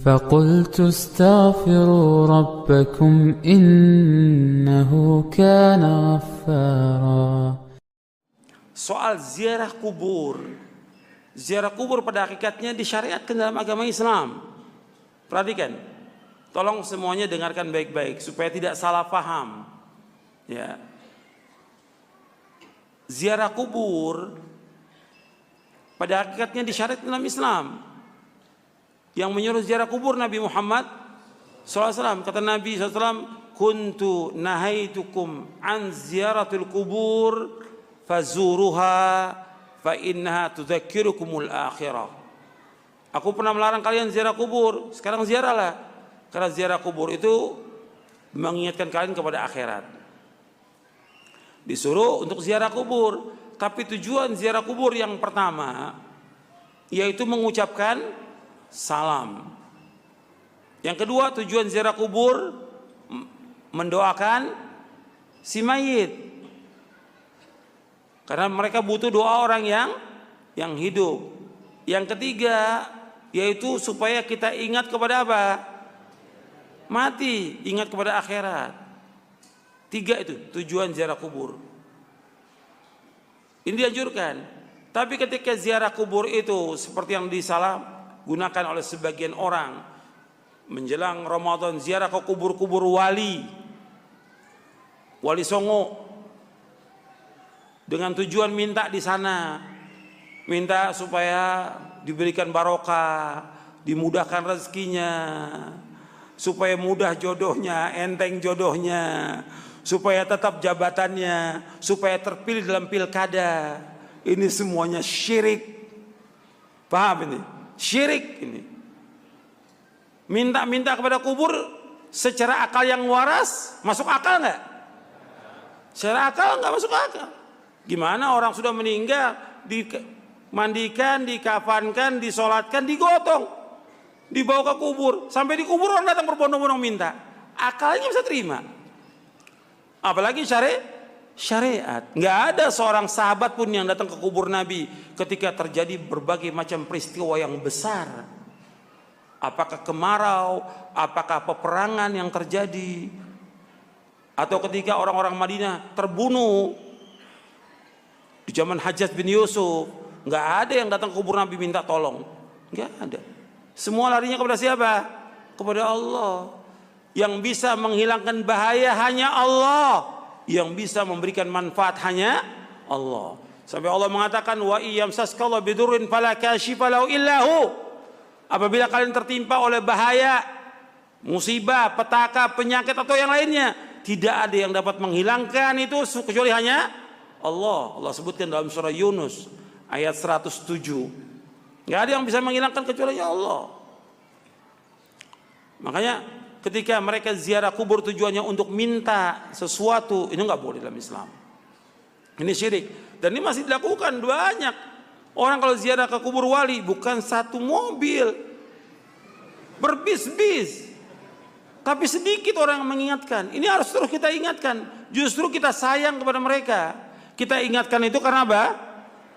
فقلت استغفروا ربكم إنه كان غفارا. Soal ziarah kubur. Ziarah kubur pada hakikatnya disyariatkan dalam agama Islam. Perhatikan. Tolong semuanya dengarkan baik-baik supaya tidak salah paham. Ya. Ziarah kubur pada hakikatnya disyariatkan dalam Islam. Yang menyuruh ziarah kubur Nabi Muhammad SAW. Kata Nabi SAW, kuntu nahaitukum an ziaratul kubur fazuruha fa innaha tudzakirukumul akhirah. Aku pernah melarang kalian ziarah kubur, sekarang ziarahlah. Karena ziarah kubur itu mengingatkan kalian kepada akhirat. Disuruh untuk ziarah kubur, tapi tujuan ziarah kubur yang pertama yaitu mengucapkan salam. Yang kedua, tujuan ziarah kubur mendoakan si mayit. Karena mereka butuh doa orang yang hidup. Yang ketiga, yaitu supaya kita ingat kepada apa? Mati, ingat kepada akhirat. Tiga itu tujuan ziarah kubur. Ini dianjurkan. Tapi ketika ziarah kubur itu seperti yang disalahgunakan oleh sebagian orang, menjelang Ramadan ziarah ke kubur-kubur wali Songo, dengan tujuan minta di sana, minta supaya diberikan barokah, dimudahkan rezekinya, supaya mudah jodohnya, enteng jodohnya, supaya tetap jabatannya, supaya terpilih dalam pilkada. Ini semuanya syirik. Paham ini? Syirik ini. Minta-minta kepada kubur secara akal yang waras, masuk akal nggak? Secara akal nggak masuk akal. Gimana orang sudah meninggal, dimandikan, dikafankan, disolatkan, digotong, dibawa ke kubur, sampai di kubur orang datang berbondong-bondong minta. Akalnya bisa terima. Apalagi syariat. Nggak ada seorang sahabat pun yang datang ke kubur Nabi ketika terjadi berbagai macam peristiwa yang besar. Apakah kemarau, apakah peperangan yang terjadi, atau ketika orang-orang Madinah terbunuh di zaman Hajjaj bin Yusuf, nggak ada yang datang ke kubur Nabi minta tolong, nggak ada. Semua larinya kepada siapa? Kepada Allah. Yang bisa menghilangkan bahaya hanya Allah, yang bisa memberikan manfaat hanya Allah. Sampai Allah mengatakan, wa iyamsaskallahu bidurrin fala kashifa lahu illahu. Apabila kalian tertimpa oleh bahaya, musibah, petaka, penyakit atau yang lainnya, tidak ada yang dapat menghilangkan itu kecuali hanya Allah. Allah sebutkan dalam surah Yunus ayat 107. Tidak ada yang bisa menghilangkan kecuali Allah. Makanya ketika mereka ziarah kubur tujuannya untuk minta sesuatu, ini nggak boleh dalam Islam. Ini syirik. Dan ini masih dilakukan banyak. Orang kalau ziarah ke kubur wali bukan satu mobil, berbis-bis. Tapi sedikit orang yang mengingatkan. Ini harus terus kita ingatkan. Justru kita sayang kepada mereka. Kita ingatkan itu karena apa?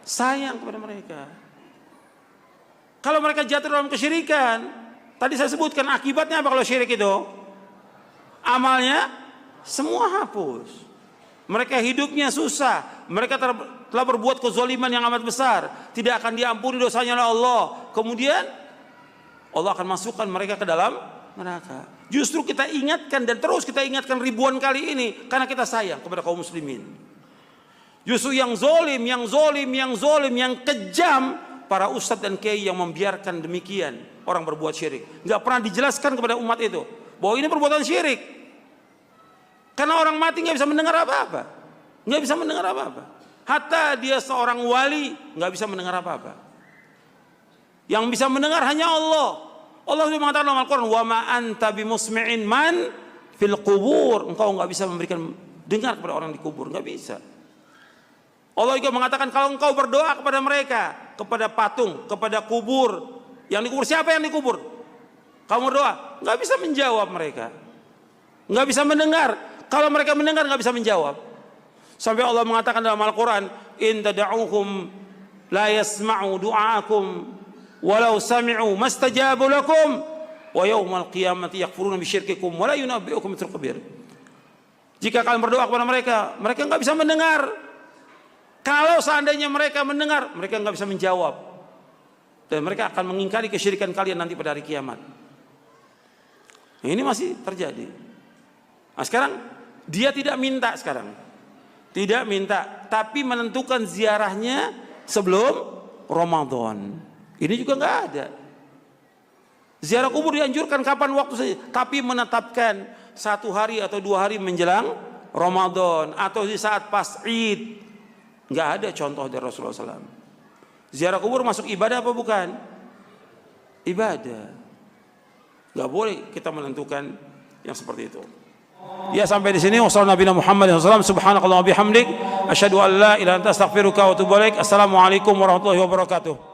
Sayang kepada mereka. Kalau mereka jatuh dalam kesyirikan, tadi saya sebutkan akibatnya apa kalau syirik itu? Amalnya semua hapus. Mereka hidupnya susah. Mereka telah berbuat kezaliman yang amat besar. Tidak akan diampuni dosanya oleh Allah. Kemudian Allah akan masukkan mereka ke dalam neraka. Justru kita ingatkan dan terus kita ingatkan ribuan kali ini karena kita sayang kepada kaum muslimin. Justru yang zolim, yang kejam, para ustadz dan kiai yang membiarkan demikian orang berbuat syirik. Nggak pernah dijelaskan kepada umat itu bahwa ini perbuatan syirik. Karena orang mati nggak bisa mendengar apa-apa, nggak bisa mendengar apa-apa. Hatta dia seorang wali nggak bisa mendengar apa-apa. Yang bisa mendengar hanya Allah. Allah sudah mengatakan dalam Al-Quran, wa ma anta bimusmi'in man fil qubur. Engkau nggak bisa memberikan dengar kepada orang di kubur, nggak bisa. Allah juga mengatakan kalau engkau berdoa kepada mereka, kepada patung, kepada kubur, yang dikubur siapa yang dikubur? Kamu berdoa, nggak bisa menjawab mereka, nggak bisa mendengar. Kalau mereka mendengar nggak bisa menjawab. Sampai Allah mengatakan dalam Al-Quran, in tad'uhum la yasma'u du'aakum walau sami'u mastajabu lakum. wa yaumal qiyamati yakfuruna bisyirkikum wa la yunabbi'ukum mithlu khabir. Jika kalian berdoa kepada mereka, mereka nggak bisa mendengar. Kalau seandainya mereka mendengar, mereka nggak bisa menjawab. Dan mereka akan mengingkari kesyirikan kalian nanti pada hari kiamat. Ini masih terjadi. Nah sekarang, dia tidak minta sekarang. Tidak minta, tapi menentukan ziarahnya sebelum Ramadan. Ini juga nggak ada. Ziarah kubur dianjurkan kapan waktu saja, tapi menetapkan 1 hari atau 2 hari menjelang Ramadan atau di saat pas Id. Nggak ada contoh dari Rasulullah SAW. Ziarah kubur masuk ibadah apa bukan? Ibadah. Nggak boleh kita menentukan yang seperti itu. Ya sampai di sini. Wassalamualaikum warahmatullahi wabarakatuh. Subhanakallahumma bihamdik asyhadu an la ilaha illa anta astaghfiruka wa atubu ilaik. Assalamualaikum warahmatullahi wabarakatuh.